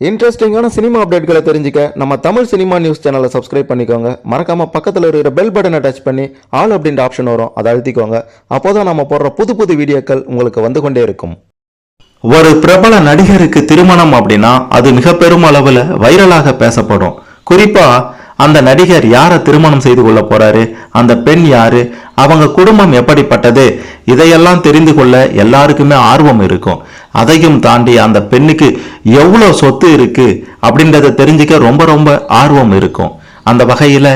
இன்ட்ரெஸ்டிங்கான சினிமா அப்டேட்களை தெரிஞ்சுக்க நம்ம தமிழ் சினிமா நியூஸ் சேனலை சப்ஸ்கிரைப் பண்ணிக்கோங்க. மறக்காம பக்கத்தில் இருக்கிற பெல் பட்டனை டச் பண்ணி ஆல் அப்படின்ற ஆப்ஷன் வரும், அதை அழுத்திக்கோங்க. அப்போதான் நம்ம போடுற புது புது வீடியோக்கள் உங்களுக்கு வந்து கொண்டே இருக்கும். ஒரு பிரபல நடிகருக்கு திருமணம் அப்படின்னா அது மிக பெரும் அளவில் வைரலாக பேசப்படும். குறிப்பா அந்த நடிகர் யாரை திருமணம் செய்து கொள்ள போறாரு, அந்த பெண் யாரு, அவங்க குடும்பம் எப்படிப்பட்டது, இதையெல்லாம் தெரிந்து கொள்ள எல்லாருக்குமே ஆர்வம் இருக்கும். அதையும் தாண்டி அந்த பெண்ணுக்கு எவ்வளவு சொத்து இருக்கு அப்படின்றத தெரிஞ்சுக்க ரொம்ப ரொம்ப ஆர்வம் இருக்கும். அந்த வகையில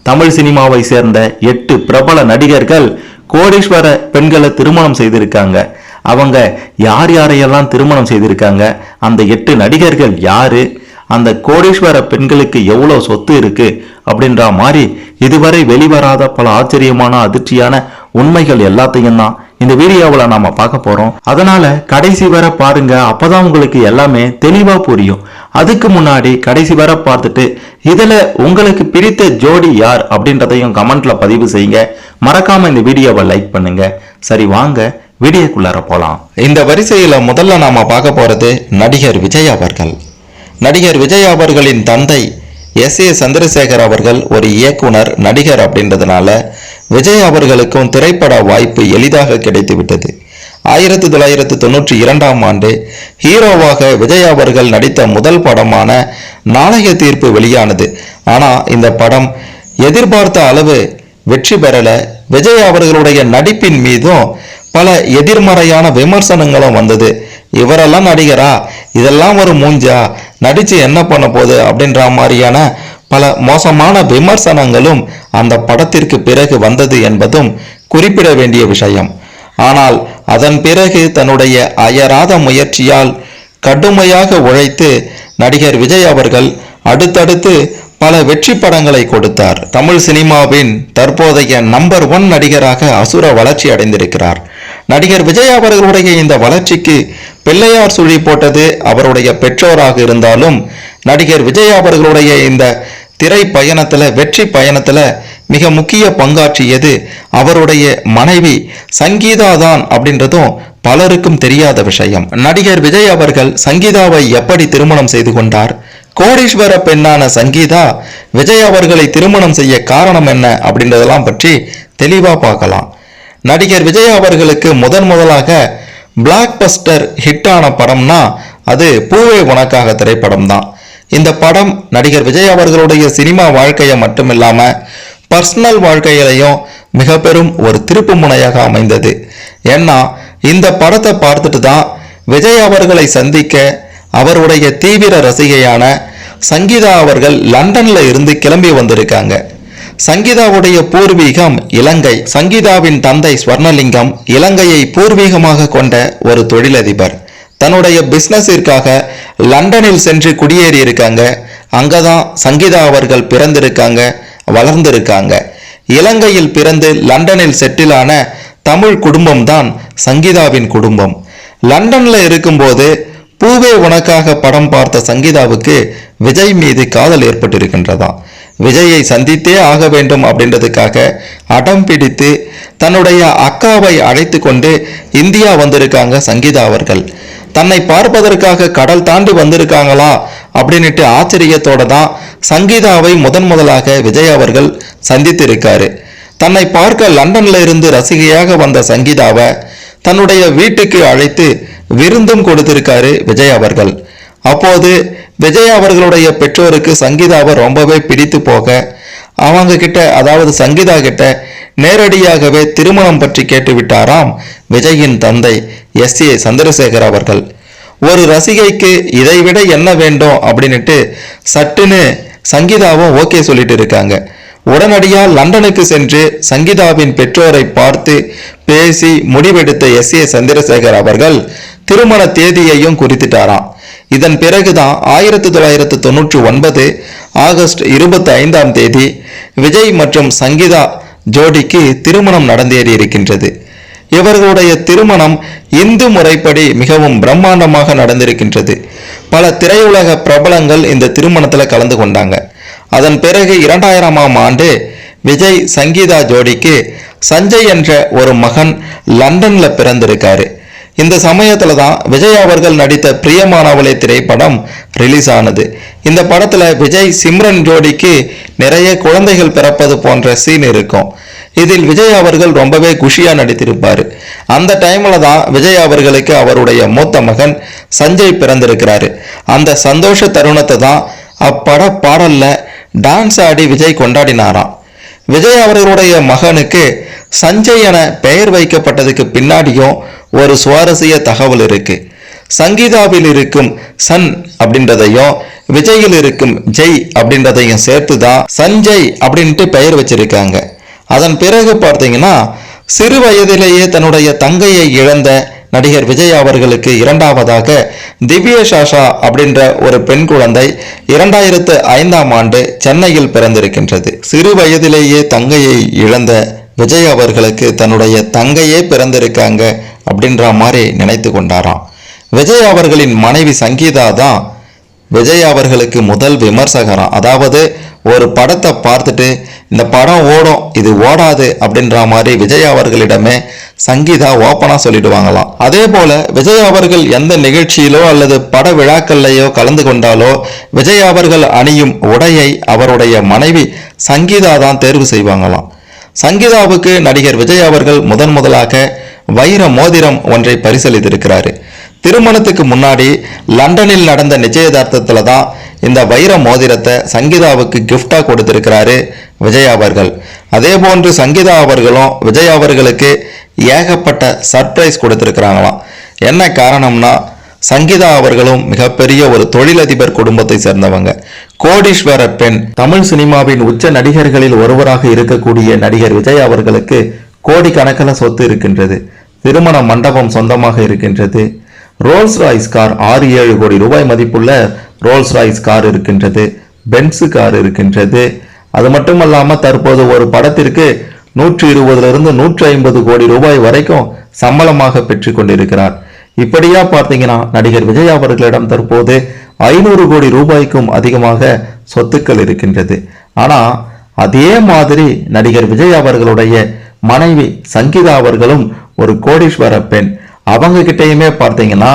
தமிழ் சினிமாவை சேர்ந்த 8 பிரபல நடிகர்கள் கோடீஸ்வர பெண்களை திருமணம் செய்திருக்காங்க. அவங்க யார் யாரையெல்லாம் திருமணம் செய்திருக்காங்க, அந்த 8 நடிகர்கள் யாரு, அந்த கோடீஸ்வர பெண்களுக்கு எவ்வளவு சொத்து இருக்கு அப்படின்ற மாதிரி இதுவரை வெளிவராத பல ஆச்சரியமான அதிர்ச்சியான உண்மைகள் எல்லாத்தையும் தான் இந்த வீடியோவில் நாம பார்க்க போறோம். அதனால கடைசி வரை பாருங்க, அப்பதான் உங்களுக்கு எல்லாமே தெளிவா புரியும். அதுக்கு முன்னாடி கடைசி வரை பார்த்துட்டு இதுல உங்களுக்கு பிடித்த ஜோடி யார் அப்படின்றதையும் கமெண்ட்ல பதிவு செய்யுங்க. மறக்காம இந்த வீடியோவை லைக் பண்ணுங்க. சரி, வாங்க வீடியோக்குள்ளார போலாம். இந்த வரிசையில முதல்ல நாம பார்க்க போறது நடிகர் விஜய் அவர்கள். நடிகர் விஜய் அவர்களின் தந்தை எஸ்.ஏ. சந்திரசேகர் அவர்கள் ஒரு இயக்குனர் நடிகர் அப்படின்றதுனால விஜய் அவர்களுக்கும் திரைப்பட வாய்ப்பு எளிதாக கிடைத்துவிட்டது. 1992ஆம் ஆண்டு ஹீரோவாக விஜய் அவர்கள் நடித்த முதல் படமான நாணய தீர்ப்பு வெளியானது. ஆனா இந்த படம் எதிர்பார்த்த அளவு வெற்றி பெறல. விஜய் அவர்களுடைய நடிப்பின் மீதும் பல எதிர்மறையான விமர்சனங்களும் வந்தது. இவரெல்லாம் நடிகரா, இதெல்லாம் ஒரு மூஞ்சா, நடிச்சு என்ன பண்ண போகுது அப்படின்ற மாதிரியான பல மோசமான விமர்சனங்களும் அந்த படத்திற்கு பிறகு வந்தது என்பதும் குறிப்பிட வேண்டிய விஷயம். ஆனால் அதன் பிறகு தன்னுடைய அயராத முயற்சியால் கடுமையாக உழைத்து நடிகர் விஜய் அவர்கள் அடுத்தடுத்து பல வெற்றி படங்களை கொடுத்தார். தமிழ் சினிமாவின் தற்போதைய நம்பர் 1 நடிகராக அசுர வளர்ச்சி அடைந்திருக்கிறார். நடிகர் விஜய் அவர்களுடைய இந்த வளர்ச்சிக்கு பிள்ளையார் சுழி போட்டது அவருடைய பெற்றோராக இருந்தாலும், நடிகர் விஜய் அவர்களுடைய இந்த திரை பயணத்துல, வெற்றி பயணத்துல மிக முக்கிய பங்காற்றியது அவருடைய மனைவி சங்கீதா தான் அப்படின்றதும் பலருக்கும் தெரியாத விஷயம். நடிகர் விஜய் அவர்கள் சங்கீதாவை எப்படி திருமணம் செய்து கொண்டார், கோடீஸ்வர பெண்ணான சங்கீதா விஜய் அவர்களை திருமணம் செய்ய காரணம் என்ன அப்படின்றதெல்லாம் பற்றி தெளிவா பார்க்கலாம். நடிகர் விஜய் அவர்களுக்கு முதலாக பிளாக் பஸ்டர் ஹிட்டான படம்னா அது பூவே உனக்காக திரைப்படம் தான். இந்த படம் நடிகர் விஜய் அவர்களுடைய சினிமா வாழ்க்கையை மட்டுமில்லாம பர்சனல் வாழ்க்கையிலையும் மிக பெரும் ஒரு திருப்பு முனையாக அமைந்தது. ஏன்னா இந்த படத்தை பார்த்துட்டு தான் விஜய் அவர்களை சந்திக்க அவருடைய தீவிர ரசிகையான சங்கீதா அவர்கள் லண்டன்ல இருந்து கிளம்பி வந்திருக்காங்க. சங்கீதாவுடைய பூர்வீகம் இலங்கை. சங்கீதாவின் தந்தை ஸ்வர்ணலிங்கம் இலங்கையை பூர்வீகமாக கொண்ட ஒரு தொழிலதிபர். தன்னுடைய பிசினஸிற்காக லண்டனில் சென்று குடியேறி இருக்காங்க. அங்கதான் சங்கீதா அவர்கள் பிறந்திருக்காங்க, வளர்ந்திருக்காங்க. இலங்கையில் பிறந்து லண்டனில் செட்டிலான தமிழ் குடும்பம் தான் சங்கீதாவின் குடும்பம். லண்டன்ல இருக்கும்போது பூவே உனக்காக படம் பார்த்த சங்கீதாவுக்கு விஜய் மீது காதல் ஏற்பட்டிருக்கின்றதா. விஜயை சந்தித்தே ஆக வேண்டும் அப்படின்றதுக்காக அடம் பிடித்து தன்னுடைய அக்காவை அழைத்து கொண்டு இந்தியா வந்திருக்காங்க சங்கீதா அவர்கள். தன்னை பார்ப்பதற்காக கடல் தாண்டி வந்திருக்காங்களா அப்படின்னுட்டு ஆச்சரியத்தோட தான் சங்கீதாவை முதலாக விஜய் அவர்கள் சந்தித்திருக்காரு. தன்னை பார்க்க லண்டன்ல இருந்து ரசிகையாக வந்த சங்கீதாவை தன்னுடைய வீட்டுக்கு அழைத்து விருந்தும் கொடுத்திருக்காரு விஜய் அவர்கள். அப்போது விஜய் அவர்களுடைய பெற்றோருக்கு சங்கீதாவை ரொம்பவே பிடித்து போக அவங்க கிட்ட, அதாவது சங்கீதா கிட்ட நேரடியாகவே திருமணம் பற்றி கேட்டு விட்டாராம் விஜயின் தந்தை எஸ்.ஏ. சந்திரசேகர் அவர்கள். ஒரு ரசிகைக்கு இதைவிட என்ன வேண்டும் அப்படின்னுட்டு சட்டுன்னு சங்கீதாவும் ஓகே சொல்லிட்டு இருக்காங்க. உடனடியா லண்டனுக்கு சென்று சங்கீதாவின் பெற்றோரை பார்த்து பேசி முடிவெடுத்த எஸ்.ஏ. சந்திரசேகர் அவர்கள் திருமண தேதியையும் குறித்துட்டாராம். இதன் பிறகுதான் 1999 ஆகஸ்ட் 25ஆம் தேதி விஜய் மற்றும் சங்கீதா ஜோடிக்கு திருமணம் நடந்தேறி இருக்கின்றது. இவர்களுடைய திருமணம் இந்து முறைப்படி மிகவும் பிரம்மாண்டமாக நடந்திருக்கின்றது. பல திரையுலக பிரபலங்கள் இந்த திருமணத்தில் கலந்து கொண்டாங்க. அதன் பிறகு 2000ஆம் ஆண்டு விஜய் சங்கீதா ஜோடிக்கு சஞ்சய் என்ற ஒரு மகன் லண்டன்ல பிறந்திருக்காரு. இந்த சமயத்துல தான் விஜய் அவர்கள் நடித்த பிரியமானவளே திரைப்படம் ரிலீஸ் ஆனது. இந்த படத்துல விஜய் சிம்ரன் ஜோடிக்கு நிறைய குழந்தைகள் பிறப்பது போன்ற சீன் இருக்கும். இதில் விஜய் அவர்கள் ரொம்பவே குஷியா நடித்திருப்பாரு. அந்த டைம்ல தான் விஜய் அவர்களுக்கு அவருடைய மூத்த மகன் சஞ்சய் பிறந்திருக்கிறாரு. அந்த சந்தோஷ தருணத்தை தான் அப்பட பாடல்ல டான்ஸ் ஆடி விஜய் கொண்டாடினாராம். விஜய் அவர்களுடைய மகனுக்கு சஞ்சய் என பெயர் வைக்கப்பட்டதுக்கு பின்னாடியும் ஒரு சுவாரஸ்ய தகவல் இருக்கு. சங்கீதாவில் இருக்கும் சன் அப்படின்றதையும் விஜயில் இருக்கும் ஜெய் அப்படின்றதையும் சேர்த்து தான் சஞ்சய் அப்படின்ட்டு பெயர் வச்சிருக்காங்க. அதன் பிறகு பார்த்தீங்கன்னா சிறு வயதிலேயே தன்னுடைய தங்கையை இழந்த நடிகர் விஜய் அவர்களுக்கு இரண்டாவதாக திவ்ய சாஷா அப்படின்ற ஒரு பெண் குழந்தை 2005 சென்னையில் பிறந்திருக்கின்றது. சிறு வயதிலேயே தங்கையை இழந்த விஜய் அவர்களுக்கு தன்னுடைய தங்கையே பிறந்திருக்காங்க அப்படின்ற மாதிரி நினைத்து கொண்டாராம். விஜய் அவர்களின் மனைவி சங்கீதா தான் விஜய் அவர்களுக்கு முதல் விமர்சகராம். அதாவது ஒரு படத்தை பார்த்துட்டு இந்த படம் ஓடும் இது ஓடாது அப்படின்ற மாதிரி விஜய் அவர்களிடமே சங்கீதா ஓப்பனா சொல்லிடுவாங்களாம். அதே போல விஜய் அவர்கள் எந்த நிகழ்ச்சியிலோ அல்லது பட விழாக்கள்லையோ கலந்து கொண்டாலோ விஜய் அவர்கள் அணியும் உடையை அவருடைய மனைவி சங்கீதா தான் தேர்வு செய்வாங்களாம். சங்கீதாவுக்கு நடிகர் விஜய் அவர்கள் முதலாக வைர மோதிரம் ஒன்றை பரிசளித்திருக்கிறாரு. திருமணத்துக்கு முன்னாடி லண்டனில் நடந்த நிச்சயதார்த்தத்துல தான் இந்த வைர மோதிரத்தை சங்கீதாவுக்கு கிஃப்டா கொடுத்திருக்கிறாரு விஜய் அவர்கள். அதே போன்று சங்கீதா அவர்களும் விஜய் அவர்களுக்கு ஏகப்பட்ட சர்ப்ரைஸ் கொடுத்திருக்கிறாங்களாம். என்ன காரணம்னா சங்கீதா அவர்களும் மிகப்பெரிய ஒரு தொழிலதிபர் குடும்பத்தை சேர்ந்தவங்க, கோடீஸ்வர பெண். தமிழ் சினிமாவின் உச்ச நடிகர்களில் ஒருவராக இருக்கக்கூடிய நடிகர் விஜய் அவர்களுக்கு கோடிக்கணக்கில் சொத்து இருக்கின்றது. திருமண மண்டபம் சொந்தமாக இருக்கின்றது. ரோல்ஸ் ராய்ஸ் கார் 6-7 கோடி ரூபாய் மதிப்புள்ள ரோல்ஸ் ராய்ஸ் கார் இருக்கின்றது. பென்ஸ் கார் இருக்கின்றது. அது மட்டுமல்லாம தற்போது ஒரு படத்திற்கு 120 to 150 கோடி ரூபாய் வரைக்கும் சம்பளமாக பெற்றுக் கொண்டிருக்கிறார். இப்படியா பார்த்தீங்கன்னா நடிகர் விஜய் அவர்களிடம் தற்போது 500 கோடி ரூபாய்க்கும் அதிகமாக சொத்துக்கள் இருக்கின்றது. ஆனா அதே மாதிரி நடிகர் விஜய் அவர்களுடைய மனைவி சங்கீதா அவர்களும் ஒரு கோடீஸ்வர பெண். அவங்க கிட்டையுமே பார்த்தீங்கன்னா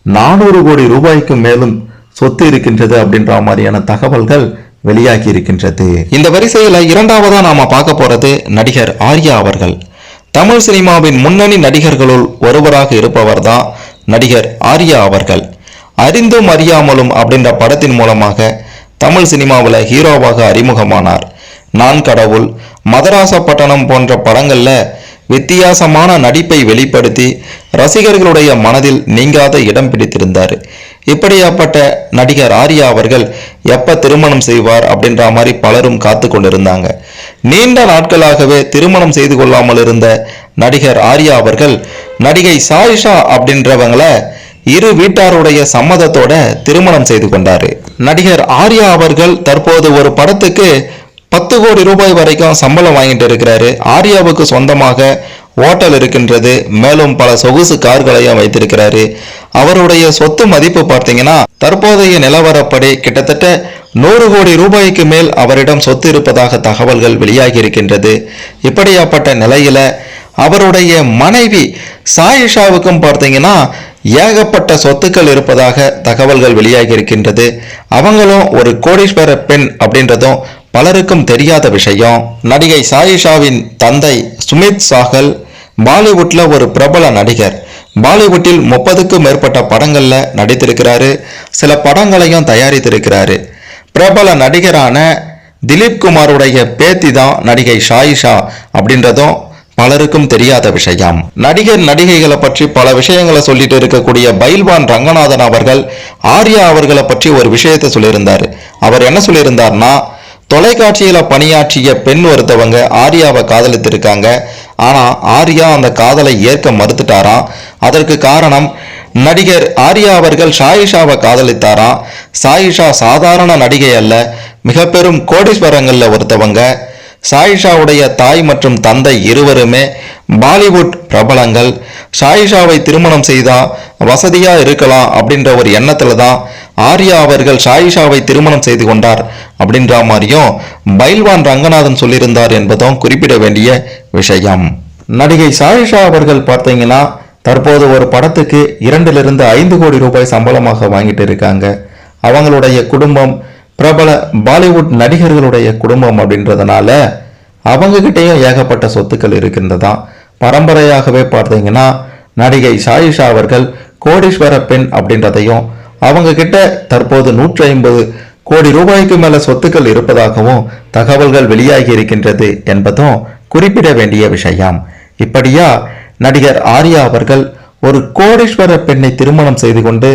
400 கோடி ரூபாய்க்கு மேலும் சொத்து இருக்கின்றது அப்படின்ற மாதிரியான தகவல்கள் வெளியாகி இருக்கின்றது. இந்த வரிசையில இரண்டாவதா நாம பார்க்க போறது நடிகர் ஆர்யா அவர்கள். தமிழ் சினிமாவின் முன்னணி நடிகர்களுள் ஒருவராக இருப்பவர் தான் நடிகர் ஆர்யா அவர்கள். அறிந்தும் அறியாமலும் அப்படின்ற படத்தின் மூலமாக தமிழ் சினிமாவில் ஹீரோவாக அறிமுகமானார். நான் கடவுள், மதராசப்பட்டணம் போன்ற படங்கள்ல வித்தியாசமான நடிப்பை வெளிப்படுத்தி ரசிகர்களுடைய மனதில் நீங்காத இடம் பிடித்திருந்தார். இப்படியாப்பட்ட நடிகர் ஆர்யா அவர்கள் எப்ப திருமணம் செய்வார் அப்படின்ற மாதிரி பலரும் காத்து கொண்டிருந்தாங்க. நீண்ட நாட்களாகவே திருமணம் செய்து கொள்ளாமல் இருந்த நடிகர் ஆர்யா அவர்கள் நடிகை சாயிஷா அப்படின்றவங்களை இரு வீட்டாருடைய சம்மதத்தோட திருமணம் செய்து கொண்டாரு. நடிகர் ஆர்யா அவர்கள் தற்போது ஒரு படத்துக்கு 10 கோடி ரூபாய் வரைக்கும் சம்பளம் வாங்கிட்டு இருக்கிறாரு. ஆர்யாவுக்கு சொந்தமாக ஓட்டல் இருக்கின்றது. மேலும் பல சொகுசு கார்களையும் வைத்திருக்கிறாரு. அவருடைய சொத்து மதிப்பு பார்த்தீங்கன்னா தற்போதைய நிலவரப்படி கிட்டத்தட்ட 100 கோடி ரூபாய்க்கு மேல் அவரிடம் சொத்து இருப்பதாக தகவல்கள் வெளியாகி இருக்கின்றது. இப்படியாப்பட்ட நிலையில அவருடைய மனைவி சாயிஷாவுக்கும் பார்த்தீங்கன்னா ஏகப்பட்ட சொத்துக்கள் இருப்பதாக தகவல்கள் வெளியாகி இருக்கின்றது. அவங்களும் ஒரு கோடீஸ்வர பெண் அப்படின்றதும் பலருக்கும் தெரியாத விஷயம். நடிகை சாயிஷாவின் தந்தை சுமித் சாகல் பாலிவுட்ல ஒரு பிரபல நடிகர். பாலிவுட்டில் 30க்கும் மேற்பட்ட படங்கள்ல நடித்திருக்கிறாரு. சில படங்களையும் தயாரித்திருக்கிறாரு. பிரபல நடிகரான திலீப் குமாருடைய பேத்தி தான் நடிகை சாயிஷா அப்படின்றதும் பலருக்கும் தெரியாத விஷயம். நடிகர் நடிகைகளை பற்றி பல விஷயங்களை சொல்லிட்டு இருக்கக்கூடிய பைல்வான் ரங்கநாதன் அவர்கள் ஆர்யா அவர்களை பற்றி ஒரு விஷயத்தை சொல்லியிருந்தாரு. அவர் என்ன சொல்லியிருந்தார்னா, தொலைக்காட்சியில பணியாற்றிய பெண் ஒருத்தவங்க ஆர்யாவை காதலித்திருக்காங்க. ஆனா ஆர்யா அந்த காதலை ஏற்க மறுத்துட்டாராம். அதற்கு காரணம் நடிகர் ஆர்யா அவர்கள் சாயிஷாவை காதலித்தாராம். சாயிஷா சாதாரண நடிகை அல்ல, மிக பெரும் கோடீஸ்வரங்கள்ல ஒருத்தவங்க. சாயிஷாவுடைய தாய் மற்றும் தந்தை இருவருமே பாலிவுட் பிரபலங்கள். சாயிஷாவை திருமணம் செய்தா வசதியா இருக்கலாம் அப்படின்ற ஒரு எண்ணத்துல தான் ஆர்யா அவர்கள் சாயிஷாவை திருமணம் செய்து கொண்டார் அப்படின்ற மாதிரியும் பைல்வான் ரங்கநாதன் சொல்லியிருந்தார் என்பதும் குறிப்பிட வேண்டிய விஷயம். நடிகை சாயிஷா அவர்கள் பார்த்தீங்கன்னா தற்போது ஒரு படத்துக்கு 2-5 கோடி ரூபாய் சம்பளமாக வாங்கிட்டு இருக்காங்க. அவங்களுடைய குடும்பம் பிரபல பாலிவுட் நடிகர்களுடைய குடும்பம் அப்படின்றதுனால அவங்க கிட்டேயும் ஏகப்பட்ட சொத்துக்கள் இருக்கின்றதாம். பரம்பரையாகவே பார்த்தீங்கன்னா நடிகை சாயிஷா அவர்கள் கோடீஸ்வர பெண் அப்படின்றதையும் அவங்க கிட்ட தற்போது 150 கோடி ரூபாய்க்கு மேல சொத்துக்கள் இருப்பதாகவும் தகவல்கள் வெளியாகி இருக்கின்றது என்பதும் குறிப்பிட வேண்டிய விஷயம். இப்படியா நடிகர் ஆர்யா அவர்கள் ஒரு கோடீஸ்வர பெண்ணை திருமணம் செய்து கொண்டு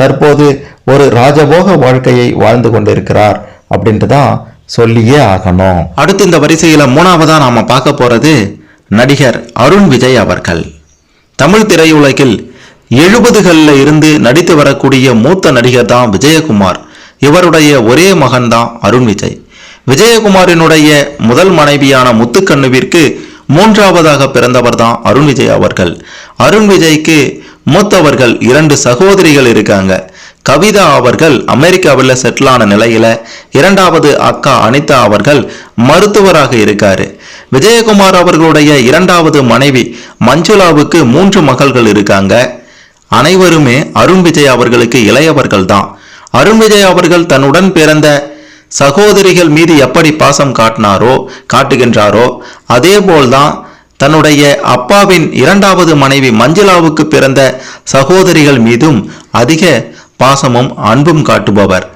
தற்போது ஒரு ராஜபோக வாழ்க்கையை வாழ்ந்து கொண்டிருக்கிறார் அப்படின்ட்டுதான் சொல்லியே ஆகணும். அடுத்து இந்த வரிசையில 3வதா நாம பார்க்க போறது நடிகர் அருண் விஜய் அவர்கள். தமிழ் திரையுலகில் 70களில் இருந்து நடித்து வரக்கூடிய மூத்த நடிகர் தான் விஜயகுமார். இவருடைய ஒரே மகன் தான் அருண் விஜய். விஜயகுமாரினுடைய முதல் மனைவியான முத்துக்கண்ணுவிற்கு 3வதாக பிறந்தவர் தான் அருண் விஜய் அவர்கள். அருண் விஜய்க்கு மூத்தவர்கள் 2 சகோதரிகள் இருக்காங்க. கவிதா அவர்கள் அமெரிக்காவில் செட்டில் ஆன நிலையில 2வது அக்கா அனிதா அவர்கள் மருத்துவராக இருக்காரு. விஜயகுமார் அவர்களுடைய 2வது மனைவி மஞ்சுளாவுக்கு 3 மகள்கள் இருக்காங்க. அனைவருமே அருண் விஜய் அவர்களுக்கு இளையவர்கள் தான். அருண் விஜய் அவர்கள் தன்னுடன் பிறந்த சகோதரிகள் மீது எப்படி பாசம் காட்டுகின்றாரோ அதே போல்தான் தன்னுடைய அப்பாவின் 2வது மனைவி மஞ்சுளாவுக்கு பிறந்த சகோதரிகள் மீதும் அதிக பாசமும் அன்பும் காட்டுபவர்.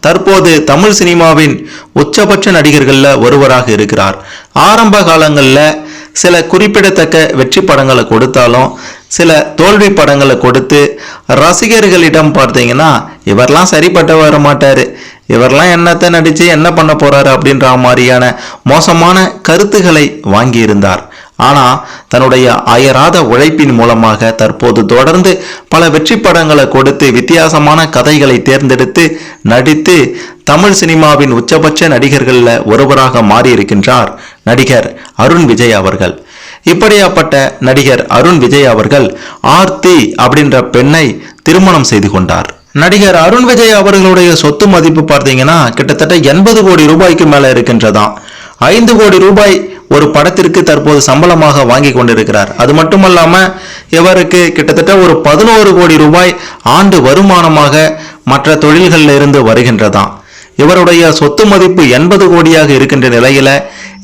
தற்போது தமிழ் சினிமாவின் உச்சபட்ச நடிகர்கள்ல ஒருவராக இருக்கிறார். ஆரம்ப காலங்களில் சில குறிப்பிடத்தக்க வெற்றி படங்களை கொடுத்தாலும் சில தோல்வி படங்களை கொடுத்து ரசிகர்களிடம் பார்த்தீங்கன்னா இவரெல்லாம் சரிப்பட்டு வர மாட்டாரு, இவரெல்லாம் என்னத்தை நடிச்சு என்ன பண்ண போறாரு அப்படின்ற மாதிரியான மோசமான கருத்துக்களை வாங்கியிருந்தார். ஆனா தன்னுடைய அயராத உழைப்பின் மூலமாக தற்போது தொடர்ந்து பல வெற்றி படங்களை கொடுத்து வித்தியாசமான கதைகளை தேர்ந்தெடுத்து நடித்து தமிழ் சினிமாவின் உச்சபட்ச நடிகர்கள்ல ஒருவராக மாறியிருக்கின்றார் நடிகர் அருண் விஜய் அவர்கள். இப்படியாப்பட்ட நடிகர் அருண் விஜய் அவர்கள் ஆர்த்தி அப்படின்ற பெண்ணை திருமணம் செய்து கொண்டார். நடிகர் அருண் விஜய் அவர்களுடைய சொத்து மதிப்பு பார்த்தீங்கன்னா கிட்டத்தட்ட 80 கோடி ரூபாய்க்கு மேல இருக்கின்றதாம். 5 கோடி ரூபாய் ஒரு படத்திற்கு தற்போது சம்பளமாக வாங்கி கொண்டிருக்கிறார். அது மட்டுமல்லாம இவருக்கு கிட்டத்தட்ட ஒரு 11 கோடி ரூபாய் ஆண்டு வருமானமாக மற்ற தொழில்களில் இருந்து வருகின்றதாம். இவருடைய சொத்து மதிப்பு 80 கோடியாக இருக்கின்ற நிலையில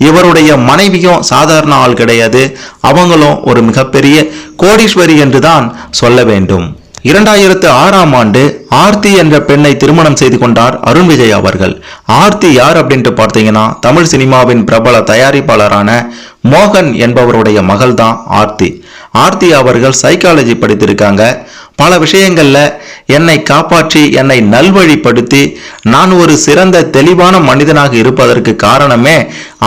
இவருடைய மனைவியும் சாதாரண ஆள் கிடையாது. அவங்களும் ஒரு மிகப்பெரிய கோடீஸ்வரி என்றுதான் சொல்ல வேண்டும். 2006ஆம் ஆண்டு ஆர்த்தி என்ற பெண்ணை திருமணம் செய்து கொண்டார் அருண் விஜய் அவர்கள். ஆர்த்தி யார் அப்படின்ட்டு பார்த்தீங்கன்னா தமிழ் சினிமாவின் பிரபல தயாரிப்பாளரான மோகன் என்பவருடைய மகள் தான் ஆர்த்தி. ஆர்த்தி அவர்கள் சைக்காலஜி படித்திருக்காங்க. பல விஷயங்கள்ல என்னை காப்பாற்றி என்னை நல்வழிப்படுத்தி நான் ஒரு சிறந்த தெளிவான மனிதனாக இருப்பதற்கு காரணமே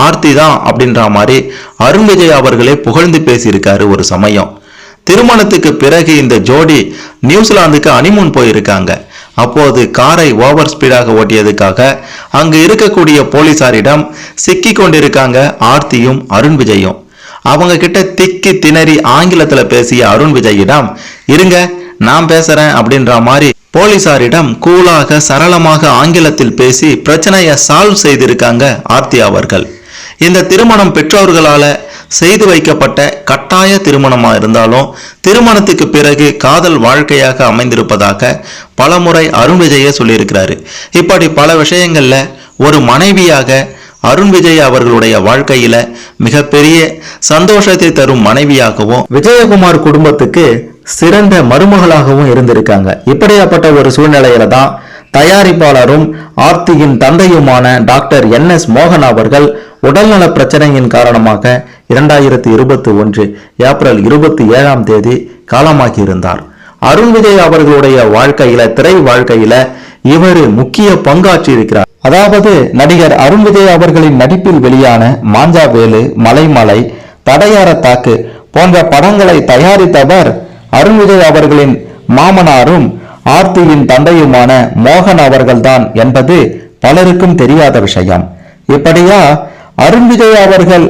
ஆர்த்தி தான் அப்படின்ற மாதிரி அருண் விஜய் அவர்களே புகழ்ந்து பேசியிருக்காரு ஒரு சமயம். திருமணத்துக்கு பிறகு இந்த ஜோடி நியூசிலாந்துக்கு ஹனிமூன் போயிருக்காங்க. அப்போது காரை ஓவர் ஸ்பீடாக ஓட்டியதுக்காக அங்கு இருக்கக்கூடிய போலீசாரிடம் சிக்கி கொண்டிருக்காங்க ஆர்த்தியும் அருண் விஜயும். அவங்க கிட்ட திக்கி திணறி ஆங்கிலத்துல பேசிய அருண் விஜயிடம் இருங்க நான் பேசுறேன் அப்படின்ற மாதிரி போலீசாரிடம் கூலாக சரளமாக ஆங்கிலத்தில் பேசி பிரச்சனையை சால்வ் செய்திருக்காங்க ஆர்த்தி அவர்கள். இந்த திருமணம் பெற்றோர்களால செய்து வைக்கப்பட்ட கட்டாய திருமணமா இருந்தாலும் திருமணத்துக்கு பிறகு காதல் வாழ்க்கையாக அமைந்திருப்பதாக பலமுறை அருண் விஜயே சொல்லியிருக்கிறாரு. இப்படி பல விஷயங்கள்ல ஒரு மனைவியாக அருண் விஜய் அவர்களுடைய வாழ்க்கையில மிகப்பெரிய சந்தோஷத்தை தரும் மனைவியாகவும் விஜயகுமார் குடும்பத்துக்கு சிறந்த மருமகளாகவும் இருந்திருக்காங்க. இப்படியாப்பட்ட ஒரு சூழ்நிலையில தான் தயாரிப்பாளரும் ஆர்த்தியின் தந்தையுமான டாக்டர் NS மோகன் அவர்கள் உடல்நல பிரச்சனையின் காரணமாக 2021 ஏப்ரல் 27ஆம் தேதி காலமாகி இருந்தார். அருண் விஜய் அவர்களுடைய வாழ்க்கையில திரை வாழ்க்கையில இவர் முக்கிய பங்காற்றி இருக்கிறார். அதாவது நடிகர் அருண் விஜய் அவர்களின் நடிப்பில் வெளியான மாஞ்சாவேலு, மலைமலை, தடையார தாக்கு போன்ற படங்களை தயாரித்தவர் அருண் விஜய் அவர்களின் மாமனாரும் ஆர்த்தியின் தந்தையுமான மோகன் அவர்கள்தான் என்பது பலருக்கும் தெரியாத விஷயம். இப்படியா அருண் விஜய் அவர்கள்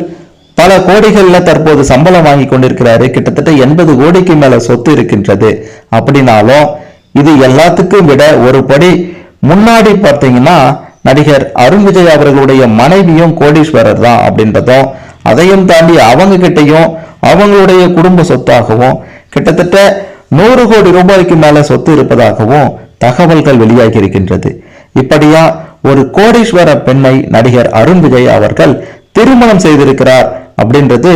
பல கோடிகள்ல தற்போது சம்பளம் வாங்கி கொண்டிருக்கிறாரு. கிட்டத்தட்ட 80 கோடிக்கு மேல சொத்து இருக்கின்றது. அப்படின்னாலும் இது எல்லாத்துக்கும் விட ஒரு படி முன்னாடி பார்த்தீங்கன்னா நடிகர் அருண் விஜய் அவர்களுடைய மனைவியும் கோடீஸ்வரர் தான் அப்படின்றதும், அதையும் தாண்டி அவங்க கிட்டையும் அவங்களுடைய குடும்ப சொத்தாகவும் கிட்டத்தட்ட 100 கோடி ரூபாய்க்கு மேல சொத்து இருப்பதாகவும் தகவல்கள் வெளியாகி இருக்கின்றது. இப்படியா ஒரு கோடீஸ்வர பெண்ணை நடிகர் அருண் விஜய் அவர்கள் திருமணம் செய்திருக்கிறார் அப்படின்றது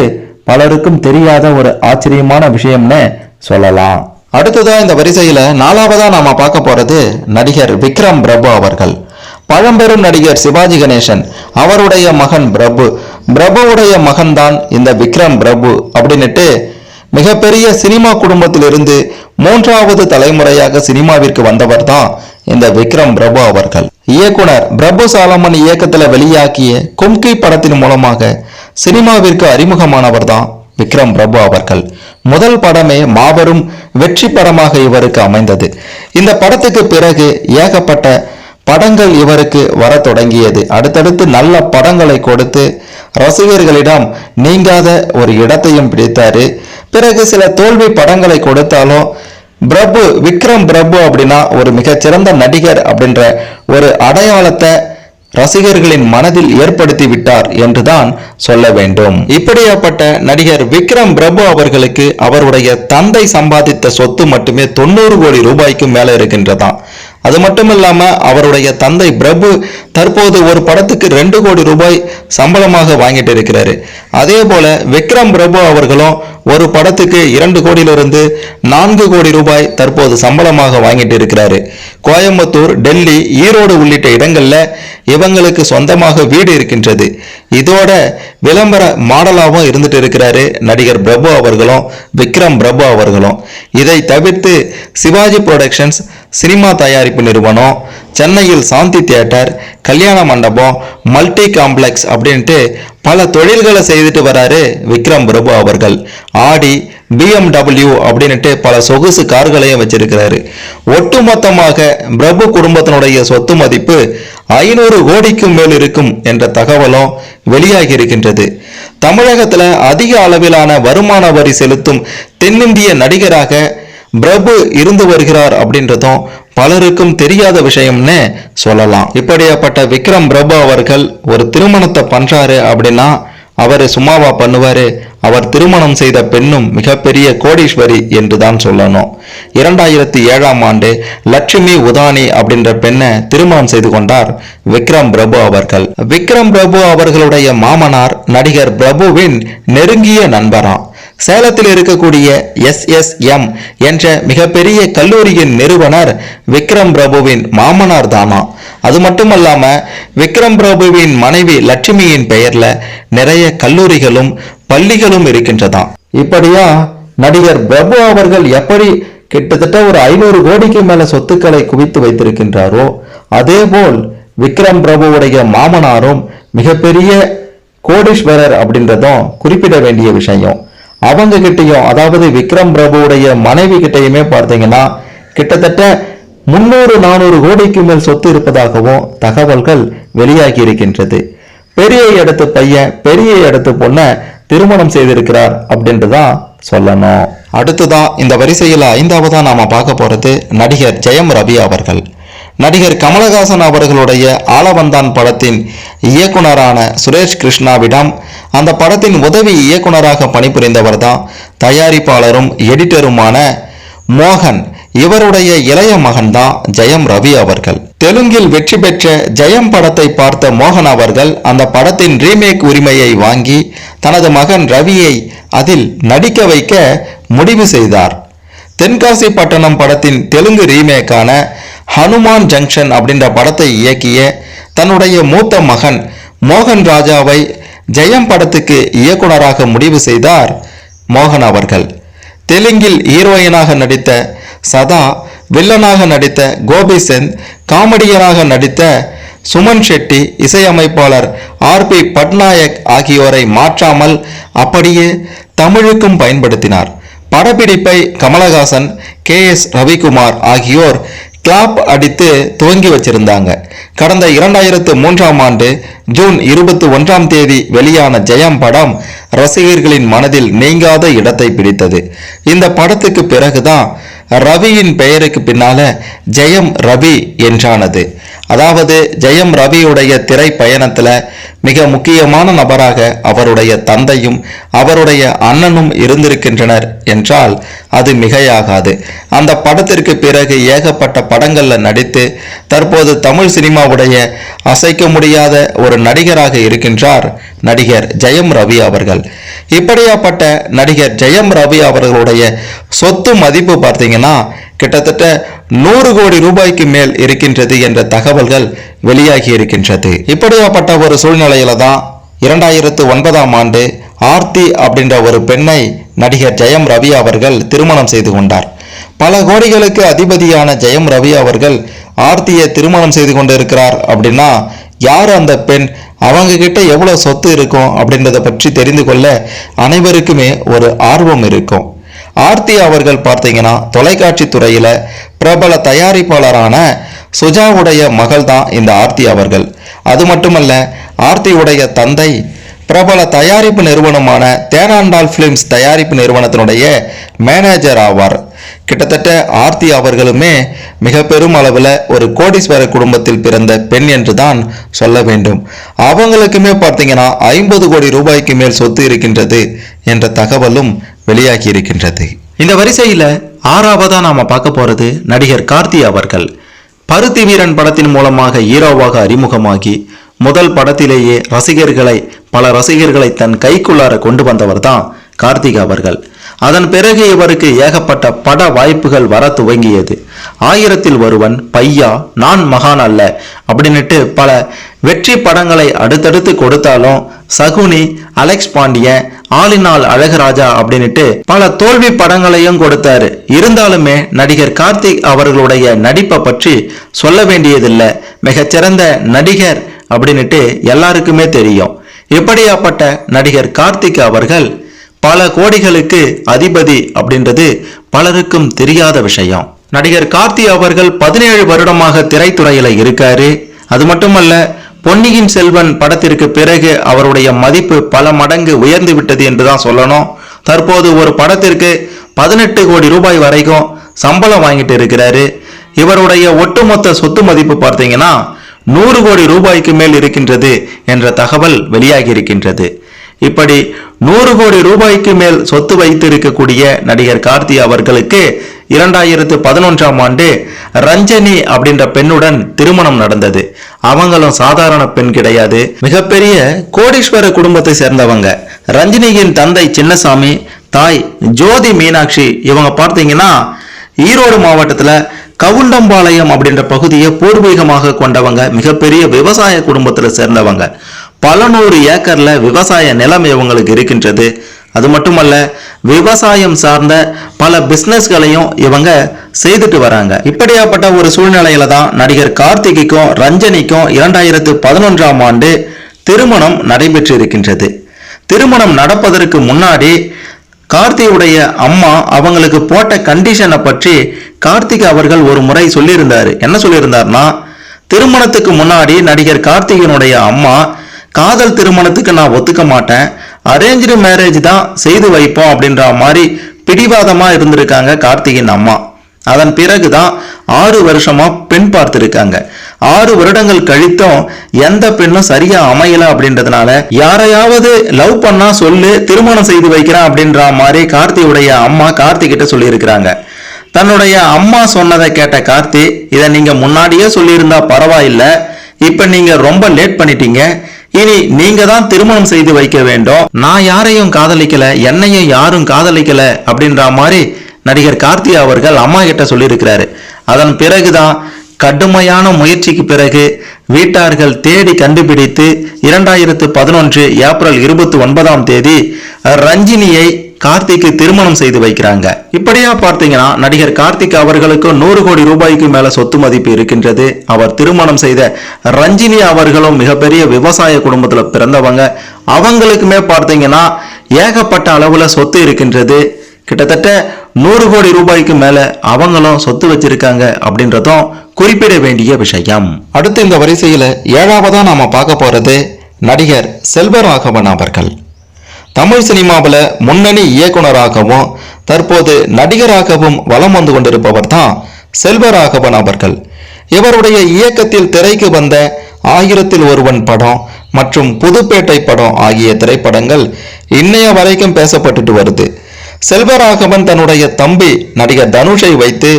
பலருக்கும் தெரியாத ஒரு ஆச்சரியமான விஷயம்னு சொல்லலாம். அடுத்ததா இந்த வரிசையில 4வதா நாம பார்க்க போறது நடிகர் விக்ரம் பிரபு அவர்கள். பழம்பெரும் நடிகர் சிவாஜி கணேசன் அவருடைய மகன் பிரபுவுடைய மகன் தான் இந்த விக்ரம் பிரபு அப்படின்னுட்டு மிகப்பெரிய சினிமா குடும்பத்திலிருந்து 3வது தலைமுறையாக சினிமாவிற்கு வந்தவர் தான் இந்த விக்ரம் பிரபு அவர்கள். இயக்குனர் பிரபு சாலமன் இயக்கத்துல வெளியாக்கிய கும்கி படத்தின் மூலமாக சினிமாவிற்கு அறிமுகமானவர் தான் விக்ரம் பிரபு அவர்கள். முதல் படமே மாபெரும் வெற்றி படமாக இவருக்கு அமைந்தது. இந்த படத்துக்கு பிறகு ஏகப்பட்ட படங்கள் இவருக்கு வர தொடங்கியது. அடுத்தடுத்து நல்ல படங்களை கொடுத்து ரசிகர்களிடம் நீங்காத ஒரு இடத்தையும் பிடித்தாரு. பிறகு சில தோல்வி படங்களை கொடுத்தாலும் விக்ரம் பிரபு அப்படின்னா ஒரு மிகச்சிறந்த நடிகர் அப்படின்ற ஒரு அடையாளத்தை ரசிகர்களின் மனதில் ஏற்படுத்தி விட்டார் என்றுதான் சொல்ல வேண்டும். இப்படியாப்பட்ட நடிகர் விக்ரம் பிரபு அவர்களுக்கு அவருடைய தந்தை சம்பாதித்த சொத்து மட்டுமே 90 கோடி ரூபாய்க்கு மேல இருக்கின்றதாம். அது மட்டும் இல்லாம அவருடைய தந்தை பிரபு தற்போது ஒரு படத்துக்கு 2 கோடி ரூபாய் சம்பளமாக வாங்கிட்டு இருக்கிறாரு. அதே போல விக்ரம் பிரபு அவர்களும் ஒரு படத்துக்கு 2 கோடியிலிருந்து 4 கோடி ரூபாய் தற்போது சம்பளமாக வாங்கிட்டு இருக்கிறாரு. கோயம்புத்தூர், டெல்லி, ஈரோடு உள்ளிட்ட இடங்கள்ல இவங்களுக்கு சொந்தமாக வீடு இருக்கின்றது. இதோட விளம்பர மாடலாகவும் இருந்துட்டு இருக்கிறாரு நடிகர் பிரபு அவர்களும் விக்ரம் பிரபு அவர்களும். இதை தவிர்த்து சிவாஜி புரொடக்ஷன்ஸ் சினிமா தயாரிப்பு நிறுவனம், சென்னையில் சாந்தி தியேட்டர், கல்யாண மண்டபம், மல்டி காம்ப்ளெக்ஸ் அப்படின்ட்டு பல தொழில்களை செய்துட்டு வராரு விக்ரம் பிரபு அவர்கள். ஆடி, BMW அப்படின்ட்டு பல சொகுசு கார்களையும் வச்சிருக்கிறாரு. ஒட்டுமொத்தமாக பிரபு குடும்பத்தினுடைய சொத்து மதிப்பு 500 கோடிக்கும் மேல் இருக்கும் என்ற தகவலும் வெளியாகி இருக்கின்றது. தமிழகத்துல அதிக அளவிலான வருமான வரி செலுத்தும் தென்னிந்திய நடிகராக பிரபு இருந்து வருகிறார் அப்படின்றதும் பலருக்கும் தெரியாத விஷயம்னு சொல்லலாம். இப்படியாப்பட்ட விக்ரம் பிரபு அவர்கள் ஒரு திருமணத்தை பண்றாரு அப்படின்னா அவரு சும்மாவா பண்ணுவாரு? அவர் திருமணம் செய்த பெண்ணும் மிகப்பெரிய கோடீஸ்வரி என்றுதான் சொல்லணும். 2007ஆம் ஆண்டு லட்சுமி உதானி அப்படின்ற பெண்ணை திருமணம் செய்து கொண்டார் விக்ரம் பிரபு அவர்கள். விக்ரம் பிரபு அவர்களுடைய மாமனார் நடிகர் பிரபுவின் நெருங்கிய நண்பராம். சேலத்தில் இருக்கக்கூடிய SSM என்ற மிகப்பெரிய கல்லூரியின் நிறுவனர் விக்ரம் பிரபுவின் மாமனார் தானா. அது மட்டுமல்லாம விக்ரம் பிரபுவின் மனைவி லட்சுமியின் பெயர்ல நிறைய கல்லூரிகளும் பள்ளிகளும் இருக்கின்றதாம். இப்படியா நடிகர் பிரபு அவர்கள் எப்படி கிட்டத்தட்ட ஒரு 500 கோடிக்கு மேல சொத்துக்களை குவித்து வைத்திருக்கின்றாரோ அதேபோல் விக்ரம் பிரபுவுடைய மாமனாரும் மிகப்பெரிய கோடீஸ்வரர் அப்படின்றதும் குறிப்பிட வேண்டிய விஷயம். அவங்க கிட்டையும், அதாவது விக்ரம் பிரபுவுடைய மனைவி கிட்டையுமே பார்த்தீங்கன்னா கிட்டத்தட்ட 300-400 கோடிக்கு மேல் சொத்து இருப்பதாகவும் தகவல்கள் வெளியாகி இருக்கின்றது. பெரிய இடத்து பையன் பெரிய இடத்து பொண்ணை திருமணம் செய்திருக்கிறார் அப்படின்ட்டுதான் சொல்லணும். அடுத்ததான் இந்த வரிசையில் 5வதா நாம பார்க்க போறது நடிகர் ஜெயம் ரவி அவர்கள். நடிகர் கமலஹாசன் அவர்களுடைய ஆலவந்தான் படத்தின் இயக்குனரான சுரேஷ் கிருஷ்ணாவிடம் அந்த படத்தின் உதவி இயக்குனராக பணிபுரிந்தவர் தான் தயாரிப்பாளரும் எடிட்டருமான மோகன். இவருடைய இளைய மகன் தான் ஜெயம் ரவி அவர்கள். தெலுங்கில் வெற்றி பெற்ற ஜெயம் படத்தை பார்த்த மோகன் அவர்கள் அந்த படத்தின் ரீமேக் உரிமையை வாங்கி தனது மகன் ரவியை அதில் நடிக்க வைக்க முடிவு செய்தார். தென்காசி பட்டணம் படத்தின் தெலுங்கு ரீமேக்கான ஹனுமான் ஜங்ஷன் அப்படின்ற படத்தை இயக்கிய தன்னுடைய மூத்த மகன் மோகன் ராஜாவை ஜெயம் படத்துக்கு இயக்குனராக முடிவு செய்தார் மோகன் அவர்கள். தெலுங்கில் ஹீரோயினாக நடித்த சதா, வில்லனாக நடித்த கோபி செந்த், காமெடியனாக நடித்த சுமன் ஷெட்டி, இசையமைப்பாளர் RP பட்நாயக் ஆகியோரை மாற்றாமல் அப்படியே தமிழுக்கும் பயன்படுத்தினார். படப்பிடிப்பை கமலஹாசன், KS ரவிக்குமார் ஆகியோர் கிளாப் அடித்து துவங்கி வச்சிருந்தாங்க. கடந்த 2003ஆம் ஆண்டு ஜூன் 21ஆம் தேதி வெளியான ஜெயம் படம் ரசிகர்களின் மனதில் நீங்காத இடத்தை பிடித்தது. இந்த படத்துக்கு பிறகுதான் ரவியின் பெயருக்கு பின்னால ஜெயம் ரவி என்றானது. அதாவது ஜெயம் ரவியுடைய திரை பயணத்துல மிக முக்கியமான நபராக அவருடைய தந்தையும் அவருடைய அண்ணனும் இருந்திருக்கின்றனர் என்றால் அது மிகையாகாது. அந்த படத்திற்கு பிறகு ஏகப்பட்ட படங்கள்ல நடித்து தற்போது தமிழ் சினிமாவுடைய அசைக்க முடியாத ஒரு நடிகராக இருக்கின்றார் நடிகர் ஜெயம் ரவி அவர்கள். இப்படியாப்பட்ட நடிகர் ஜெயம் ரவி அவர்களுடைய சொத்து மதிப்பு பார்த்தீங்கன்னா கிட்டத்தட்ட 100 கோடி ரூபாய்க்கு மேல் இருக்கின்றது என்ற தகவல்கள் வெளியாகி இருக்கின்றது. இப்படியாப்பட்ட ஒரு சூழ்நிலையில தான் 2009ஆம் ஆண்டு ஆர்த்தி அப்படின்ற ஒரு பெண்ணை நடிகர் ஜெயம் ரவி அவர்கள் திருமணம் செய்து கொண்டார். பல கோடிகளுக்கு அதிபதியான ஜெயம் ரவி அவர்கள் ஆர்த்தியை திருமணம் செய்து கொண்டிருக்கிறார் அப்படின்னா யார் அந்த பெண், அவங்க கிட்ட எவ்வளவு சொத்து இருக்கும் அப்படின்றத பற்றி தெரிந்து கொள்ள அனைவருக்குமே ஒரு ஆர்வம் இருக்கும். ஆர்த்தி அவர்கள் பார்த்தீங்கன்னா தொலைக்காட்சி துறையில பிரபல தயாரிப்பாளரான சுஜாவுடைய மகள் தான் இந்த ஆர்த்தி அவர்கள். அது மட்டுமல்ல, ஆர்த்தியுடைய தந்தை பிரபல தயாரிப்பு நிறுவனமான தேனாண்டால் பிலிம்ஸ் தயாரிப்பு நிறுவனத்தினுடைய மேனேஜர் ஆவார். கிட்டத்தட்ட ஆர்த்தி அவர்களுமே மிக பெரும் அளவில் ஒரு கோடீஸ்வர குடும்பத்தில் பிறந்த பெண் என்று தான் சொல்ல வேண்டும். அவங்களுக்குமே பார்த்தீங்கன்னா 50 கோடி ரூபாய்க்கு மேல் சொத்து இருக்கின்றது என்ற தகவலும் வெளியாகி இருக்கின்றது. இந்த வரிசையில 6ஆவதா நாம பார்க்க போறது நடிகர் கார்த்தி அவர்கள். பருத்தி வீரன் படத்தின் மூலமாக ஹீரோவாக அறிமுகமாகி முதல் படத்திலேயே பல ரசிகர்களை தன் கைக்குள்ளார கொண்டு வந்தவர் தான் கார்த்திக் அவர்கள். அதன் பிறகு இவருக்கு ஏகப்பட்ட பட வாய்ப்புகள் வர துவங்கியது. 1000ல் ஒருவன், பையா, நான் மகான் அல்ல அப்படின்னுட்டு பல வெற்றி படங்களை அடுத்தடுத்து கொடுத்தாலும் சகுனி, அலெக்ஸ் பாண்டியன், ஆளினால் அழகராஜா அப்படின்னுட்டு பல தோல்வி படங்களையும் கொடுத்தாரு. இருந்தாலுமே நடிகர் கார்த்திக் அவர்களுடைய நடிப்பை பற்றி சொல்ல வேண்டியதில்லை. மிகச்சிறந்த நடிகர் அப்படின்னுட்டு எல்லாருக்குமே தெரியும். இப்படியாப்பட்ட நடிகர் கார்த்திக் அவர்கள் பல கோடிகளுக்கு அதிபதி அப்படின்றது பலருக்கும் தெரியாத விஷயம். நடிகர் கார்த்தி அவர்கள் 17 வருடமாக திரைத்துறையில இருக்காரு. அது மட்டுமல்ல, பொன்னியின் செல்வன் படத்திற்கு பிறகு அவருடைய மதிப்பு பல மடங்கு உயர்ந்து விட்டது என்றுதான் சொல்லணும். தற்போது ஒரு படத்திற்கு 18 கோடி ரூபாய் வரைக்கும் சம்பளம் வாங்கிட்டு இருக்கிறாரு. இவருடைய ஒட்டுமொத்த சொத்து மதிப்பு பார்த்தீங்கன்னா 100 கோடி ரூபாய்க்கு மேல் இருக்கின்றது என்ற தகவல் வெளியாகி இருக்கின்றது. இப்படி 100 கோடி ரூபாய்க்கு மேல் சொத்து வைத்திருக்கக்கூடிய நடிகர் கார்த்தி அவர்களுக்கு 2011ஆம் ஆண்டு ரஞ்சனி அப்படின்ற பெண்ணுடன் திருமணம் நடந்தது. அவங்களும் சாதாரண பெண் கிடையாது, மிகப்பெரிய கோடீஸ்வர குடும்பத்தை சேர்ந்தவங்க. ரஞ்சினியின் தந்தை சின்னசாமி, தாய் ஜோதி மீனாட்சி. இவங்க பார்த்தீங்கன்னா ஈரோடு மாவட்டத்துல கவுண்டம்பாளையம் அப்படின்ற பகுதியை பூர்வீகமாக கொண்டவங்க. மிகப்பெரிய விவசாய குடும்பத்துல சேர்ந்தவங்க. பல 100 ஏக்கர்ல விவசாய நிலம் இவங்களுக்கு இருக்கின்றது. அது மட்டுமல்ல, விவசாயம் சார்ந்த பல பிசினஸ்களையும் இவங்க செய்துட்டு வராங்க. இப்படியாப்பட்ட ஒரு சூழ்நிலையில தான் நடிகர் கார்த்திக்கும் ரஞ்சனிக்கும் 2011ஆம் ஆண்டு திருமணம் நடைபெற்று இருக்கின்றது. திருமணம் நடப்பதற்கு முன்னாடி கார்த்தியுடைய அம்மா அவங்களுக்கு போட்ட கண்டிஷனை பற்றி கார்த்திக் அவர்கள் ஒரு முறை சொல்லியிருந்தாரு. என்ன சொல்லியிருந்தார்னா, திருமணத்துக்கு முன்னாடி நடிகர் கார்த்திகனுடைய அம்மா காதல் திருமணத்துக்கு நான் ஒத்துக்க மாட்டேன், அரேஞ்சு மேரேஜ் தான் செய்து வைப்போம் அப்படின்ற மாதிரி பிடிவாதமா இருந்திருக்காங்க கார்த்திகின் அம்மா. அதன் பிறகுதான் 6 வருஷமா பெண் பார்த்திருக்காங்க. 6 வருடங்கள் கழித்தும் எந்த பெண்ணும் சரியா அமையல அப்படின்றதுனால யாரையாவது லவ் பண்ணா சொல்லு, திருமணம் செய்து வைக்கிறேன் அப்படின்ற மாதிரி கார்த்தியுடைய அம்மா கார்த்தி கிட்ட சொல்லி இருக்கிறாங்க. தன்னுடைய அம்மா சொன்னதை கேட்ட கார்த்தி, இதை நீங்க முன்னாடியே சொல்லியிருந்தா பரவாயில்லை, இப்ப நீங்க ரொம்ப லேட் பண்ணிட்டீங்க, இனி நீங்க தான் திருமணம் செய்து வைக்க வேண்டும், நான் யாரையும் காதலிக்கல, என்னையும் யாரும் காதலிக்கல அப்படின்ற மாதிரி நடிகர் கார்த்தி அவர்கள் அம்மா கிட்ட சொல்லியிருக்கிறாரு. அதன் பிறகுதான் கடுமையான முயற்சிக்கு பிறகு வீட்டார்கள் தேடி கண்டுபிடித்து 2011 ஏப்ரல் 29ஆம் தேதி ரஞ்சினியை கார்த்திக்கு திருமணம் செய்து வைக்கிறாங்க. இப்படியா பார்த்தீங்கன்னா நடிகர் கார்த்திக் அவர்களுக்கு 100 கோடி ரூபாய்க்கு மேல சொத்து மதிப்பு இருக்கின்றது. அவர் திருமணம் செய்த ரஞ்சினி அவர்களும் மிகப்பெரிய விவசாய குடும்பத்துல பிறந்தவங்க. அவங்களுக்குமே பார்த்தீங்கன்னா ஏகப்பட்ட அளவுல சொத்து இருக்கின்றது. கிட்டத்தட்ட 100 கோடி ரூபாய்க்கு மேல அவங்களும் சொத்து வச்சிருக்காங்க அப்படின்றதும் குறிப்பிட வேண்டிய விஷயம். அடுத்து இந்த வரிசையில 7ஆவதா நாம பார்க்க போறது நடிகர் செல்வராகவன் அவர்கள். தமிழ் சினிமாவில் முன்னணி இயக்குனராகவும் தற்போது நடிகராகவும் வலம் வந்து கொண்டிருப்பவர் தான் செல்வராகவன் அவர்கள். இவருடைய இயக்கத்தில் திரைக்கு வந்த 1000ல் ஒருவன் படம் மற்றும் புதுப்பேட்டை படம் ஆகிய திரைப்படங்கள் இன்னைய வரைக்கும் பேசப்பட்டுட்டு வருது. செல்வராகவன் தன்னுடைய தம்பி நடிகர் தனுஷை வைத்து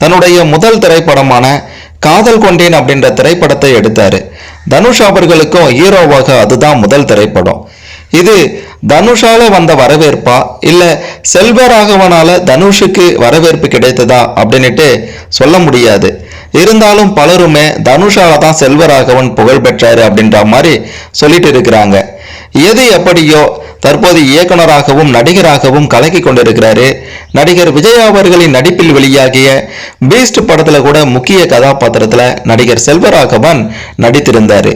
தன்னுடைய முதல் திரைப்படமான காதல் கொண்டேன் அப்படின்ற திரைப்படத்தை எடுத்தாரு. தனுஷ் அவர்களுக்கும் ஹீரோவாக அதுதான் முதல் திரைப்படம். இது தனுஷால வந்த வரவேற்பா இல்ல செல்வராகவனால தனுஷுக்கு வரவேற்பு கிடைத்ததா அப்படின்னுட்டு சொல்ல முடியாது. இருந்தாலும் பலருமே தனுஷால தான் செல்வராகவன் புகழ் பெற்றாரு அப்படின்ற மாதிரி சொல்லிட்டு இருக்கிறாங்க. எது எப்படியோ தற்போது இயக்குனராகவும் நடிகராகவும் கலக்கி கொண்டிருக்கிறாரு. நடிகர் விஜய் அவர்களின் நடிப்பில் வெளியாகிய பீஸ்ட் படத்துல கூட முக்கிய கதாபாத்திரத்துல நடிகர் செல்வராகவன் நடித்திருந்தாரு.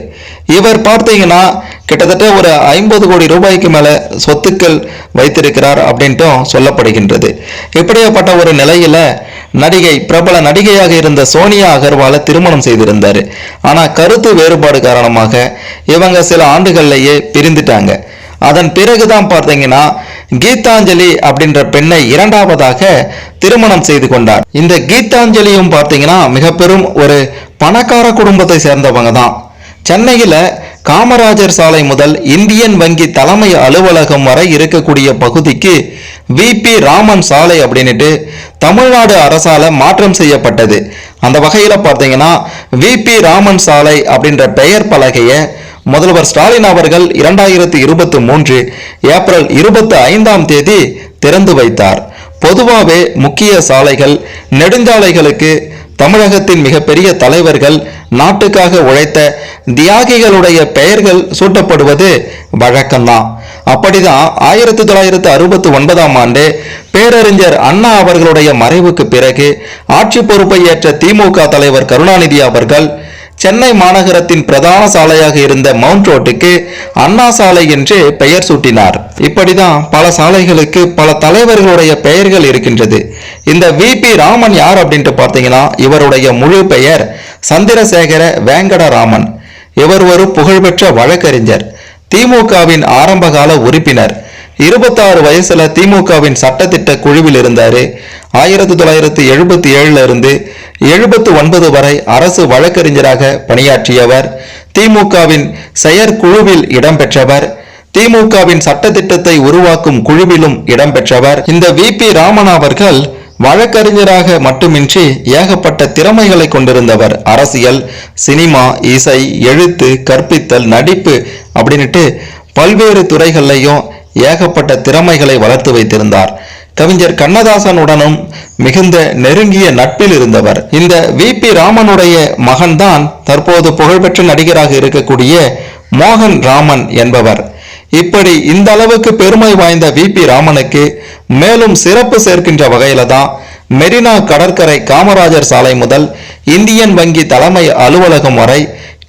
இவர் பார்த்தீங்கன்னா கிட்டத்தட்ட ஒரு 50 கோடி ரூபாய்க்கு மேல சொத்துக்கள் வைத்திருக்கிறார் அப்படின்ட்டும் சொல்லப்படுகின்றது. இப்படியாப்பட்ட ஒரு நிலையில பிரபல நடிகையாக இருந்த சோனியா அகர்வாலை திருமணம் செய்திருந்தாரு. ஆனா கருத்து வேறுபாடு காரணமாக இவங்க சில ஆண்டுகள்லயே பிரிந்துட்டாங்க. அதன் பிறகுதான் பார்த்தீங்கன்னா கீதாஞ்சலி அப்படின்ற பெண்ணை இரண்டாவதாக திருமணம் செய்து கொண்டார். இந்த கீதாஞ்சலியும் பார்த்தீங்கன்னா மிக பெரும் ஒரு பணக்கார குடும்பத்தை சேர்ந்தவங்க தான். சென்னையில காமராஜர் சாலை முதல் இந்தியன் வங்கி தலைமை அலுவலகம் வரை இருக்கக்கூடிய பகுதிக்கு விபி ராமன் சாலை அப்படின்னுட்டு தமிழ்நாடு அரசால மாற்றம் செய்யப்பட்டது. அந்த வகையில பார்த்தீங்கன்னா விபி ராமன் சாலை அப்படின்ற பெயர் பலகைய முதல்வர் ஸ்டாலின் அவர்கள் 2023 ஏப்ரல் 25 திறந்து வைத்தார். பொதுவாகவே முக்கிய சாலைகள் நெடுஞ்சாலைகளுக்கு தமிழகத்தின் மிகப்பெரிய தலைவர்கள் நாட்டுக்காக உழைத்த தியாகிகளுடைய பெயர்கள் சூட்டப்படுவது வழக்கம்தான். அப்படிதான் 1969 பேரறிஞர் அண்ணா அவர்களுடைய மறைவுக்கு பிறகு ஆட்சி பொறுப்பை ஏற்ற திமுக தலைவர் கருணாநிதி அவர்கள் சென்னை மாநகரத்தின் பிரதான சாலையாக இருந்த மவுண்ட் ரோட்டுக்கு அண்ணா சாலை என்று பெயர் சூட்டினார். இப்படிதான் பல சாலைகளுக்கு பல தலைவர்களுடைய பெயர்கள் இருக்கின்றது. இந்த விபி ராமன் யார் அப்படின்ட்டு பார்த்தீங்கன்னா இவருடைய முழு பெயர் சந்திரசேகர வேங்கடராமன். இவர் ஒரு புகழ்பெற்ற வழக்கறிஞர், திமுகவின் ஆரம்பகால உறுப்பினர். 26 வயசுல திமுகவின் சட்டத்திட்ட குழுவில் இருந்தாரு. 1977 இருந்து 79 வரை அரசு வழக்கறிஞராக பணியாற்றியவர். திமுகவின் செயற்குழுவில் இடம்பெற்றவர். திமுகவின் சட்டத்திட்டத்தை உருவாக்கும் குழுவிலும் இடம்பெற்றவர். இந்த விபி ராமன் அவர்கள் வழக்கறிஞராக மட்டுமின்றி ஏகப்பட்ட திறமைகளை கொண்டிருந்தவர். அரசியல், சினிமா, இசை, எழுத்து, கற்பித்தல், நடிப்பு அப்படின்னுட்டு பல்வேறு துறைகள்லையும் ஏகப்பட்ட திறமைகளை வளர்த்து வைத்திருந்தார். கவிஞர் கண்ணதாசனுடனும் மிகுந்த நெருங்கிய நட்பில் இருந்தவர். இந்த விபி ராமனுடைய மகன்தான் தற்போது புகழ்பெற்ற நடிகராக இருக்கக்கூடிய மோகன் ராமன் என்பவர். இப்படி இந்த அளவுக்கு பெருமை வாய்ந்த விபி ராமனுக்கு மேலும் சிறப்பு சேர்க்கின்ற வகையில தான் மெரினா கடற்கரை காமராஜர் சாலை முதல் இந்தியன் வங்கி தலைமை அலுவலகம் வரை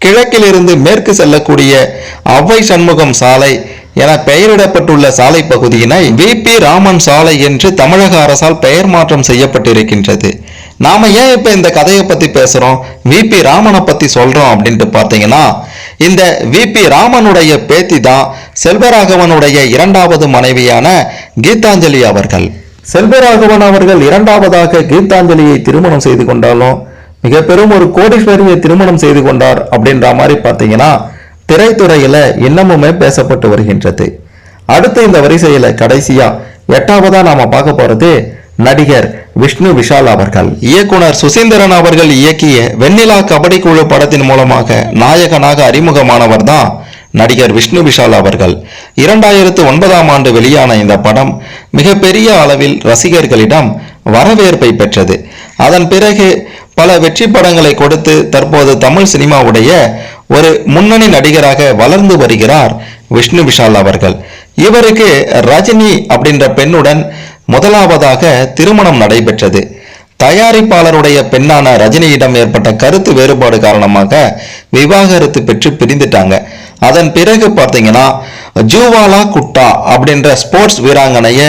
கிழக்கிலிருந்து மேற்கு செல்லக்கூடிய அவ்வை சண்முகம் சாலை என பெயரிடப்பட்டுள்ள சாலை பகுதியினை விபி ராமன் சாலை என்று தமிழக அரசால் பெயர் மாற்றம் செய்யப்பட்டிருக்கின்றது. நாம ஏன் இப்ப இந்த கதையை பத்தி பேசுறோம், விபி ராமனை பத்தி சொல்றோம் அப்படின்ட்டு பார்த்தீங்கன்னா இந்த விபி ராமனுடைய பேத்தி தான் செல்வராகவனுடைய இரண்டாவது மனைவியான கீதாஞ்சலி அவர்கள். செல்வராகவன் அவர்கள் இரண்டாவதாக கீதாஞ்சலியை திருமணம் செய்து கொண்டாலும் மிக பெரும் ஒரு கோடீஸ்வரியை திருமணம் செய்து கொண்டார் அப்படின்ற மாதிரி பார்த்தீங்கன்னா திரைத்துறையில இன்னமுமே பேசப்பட்டு வருகின்றது. அடுத்து இந்த வரிசையில கடைசியா 8வதா நாம பார்க்க போறது நடிகர் விஷ்ணு விஷால் அவர்கள். இயக்குனர் சுசீந்திரன் அவர்கள் இயக்கிய வெண்ணிலா கபடி குழு படத்தின் மூலமாக நாயகனாக அறிமுகமானவர் தான் நடிகர் விஷ்ணு விஷால் அவர்கள். 2009 வெளியான இந்த படம் மிகப்பெரிய அளவில் ரசிகர்களிடம் வரவேற்பை பெற்றது. அதன் பிறகு பல வெற்றி படங்களை கொடுத்து தற்போது தமிழ் சினிமாவுடைய ஒரு முன்னணி நடிகராக வளர்ந்து வருகிறார் விஷ்ணு விஷால் அவர்கள். இவருக்கு ரஜினி அப்படின்ற பெண்ணுடன் முதலாவதாக திருமணம் நடைபெற்றது. தயாரிப்பாளருடைய பெண்ணான ரஜினியிடம் ஏற்பட்ட கருத்து வேறுபாடு காரணமாக விவாகரத்து பெற்று பிரிந்துட்டாங்க. அதன் பிறகு பார்த்தீங்கன்னா ஜூவாலா குட்டா அப்படின்ற ஸ்போர்ட்ஸ் வீராங்கனைய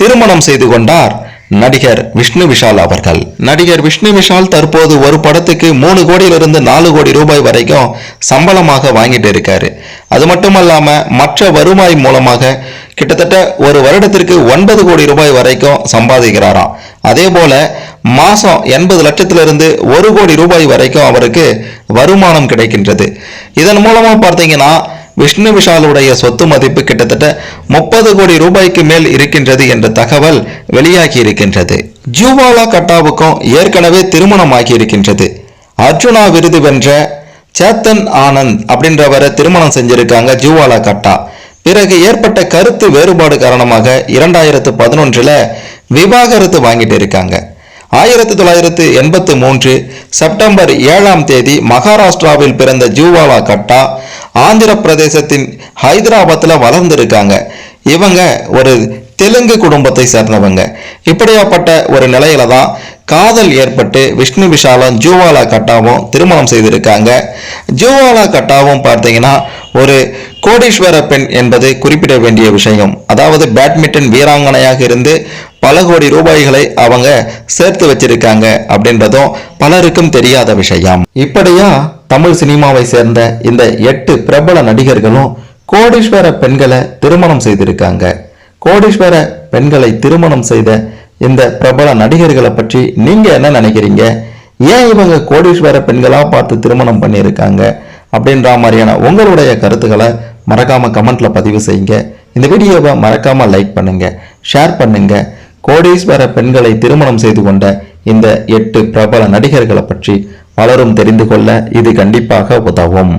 திருமணம் செய்து கொண்டார் நடிகர் விஷ்ணு விஷால் அவர்கள். நடிகர் விஷ்ணு விஷால் தற்போது ஒரு படத்துக்கு 3 கோடியிலிருந்து 4 கோடி ரூபாய் வரைக்கும் சம்பளமாக வாங்கிட்டு இருக்காரு. அது மட்டுமல்லாம மற்ற வருவாய் மூலமாக கிட்டத்தட்ட ஒரு வருடத்திற்கு 9 கோடி ரூபாய் வரைக்கும் சம்பாதிக்கிறாராம். அதே போல மாசம் 80 லட்சத்திலிருந்து 1 கோடி ரூபாய் வரைக்கும் அவருக்கு வருமானம் கிடைக்கின்றது. இதன் மூலமா பார்த்தீங்கன்னா விஷ்ணு விஷாலுடைய சொத்து மதிப்பு கிட்டத்தட்ட 30 கோடி ரூபாய்க்கு மேல் இருக்கின்றது என்ற தகவல் வெளியாகி இருக்கின்றது. ஜூவாலா கட்டாவுக்கும் ஏற்கனவே திருமணம் ஆகி இருக்கின்றது. அர்ஜுனா விருது வென்ற சேத்தன் ஆனந்த் அப்படின்றவரை திருமணம் செஞ்சிருக்காங்க ஜூவாலா கட்டா. பிறகு ஏற்பட்ட கருத்து வேறுபாடு காரணமாக 2011 விவாகரத்து வாங்கிட்டு இருக்காங்க. 1983 செப்டம்பர் 7ஆம் தேதி மகாராஷ்டிராவில் பிறந்த ஜூவாலா கட்டா ஆந்திர பிரதேசத்தின் ஹைதராபாத்தில் வளர்ந்திருக்காங்க. இவங்க ஒரு தெலுங்கு குடும்பத்தை சேர்ந்தவங்க. இப்படியாப்பட்ட ஒரு நிலையில தான் காதல் ஏற்பட்டு விஷ்ணு விஷாலும் ஜூவாலா கட்டாவும் திருமணம் செய்திருக்காங்க. ஜூவாலா கட்டாவும் பார்த்தீங்கன்னா ஒரு கோடீஸ்வர பெண் என்பது குறிப்பிட வேண்டிய விஷயம். அதாவது பேட்மிண்டன் வீராங்கனையாக இருந்து பல கோடி ரூபாய்களை அவங்க சேர்த்து வச்சிருக்காங்க அப்படின்றதும் பலருக்கும் தெரியாத விஷயம். இப்படியா தமிழ் சினிமாவை சேர்ந்த இந்த 8 பிரபல நடிகர்களும் கோடீஸ்வர பெண்களை திருமணம் செய்திருக்காங்க. கோடீஸ்வர பெண்களை திருமணம் செய்த இந்த பிரபல நடிகர்களை பற்றி நீங்க என்ன நினைக்கிறீங்க? ஏன் இவங்க கோடீஸ்வர பெண்களா பார்த்து திருமணம் பண்ணியிருக்காங்க அப்படின்ற மாதிரியான உங்களுடைய கருத்துக்களை மறக்காம கமெண்ட்ல பதிவு செய்யுங்க. இந்த வீடியோவை மறக்காம லைக் பண்ணுங்க, ஷேர் பண்ணுங்க. கோடீஸ்வர பெண்களை திருமணம் செய்து கொண்ட இந்த 8 பிரபல நடிகர்களை பற்றி பலரும் தெரிந்து கொள்ள இது கண்டிப்பாக உதவும்.